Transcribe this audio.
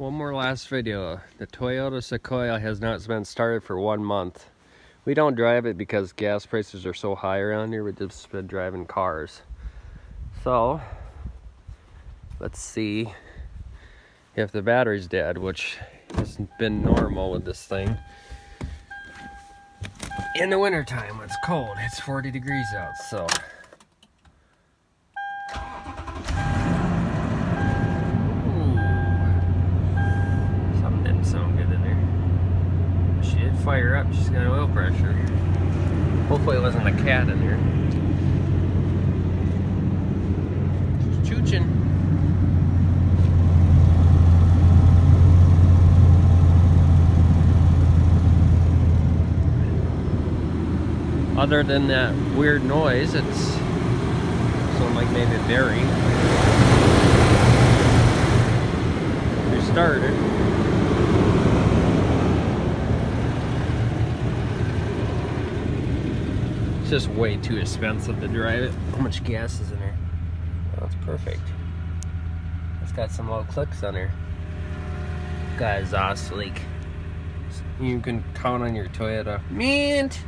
One more last video. The Toyota Sequoia has not been started for 1 month. We don't drive it because gas prices are so high around here. We've just been driving cars. So, let's see if the battery's dead, which has been normal with this thing. In the wintertime when it's cold, it's 40 degrees out, so. Sound good in there. She did fire up, she's got oil pressure. Hopefully it wasn't a cat in there. She's chooching. Other than that weird noise, it's something like maybe a bearing. Restart it. Just way too expensive to drive it. How much gas is in there? Oh, it's perfect. It's got some little clicks on there. Got exhaust leak. You can count on your Toyota. Mint!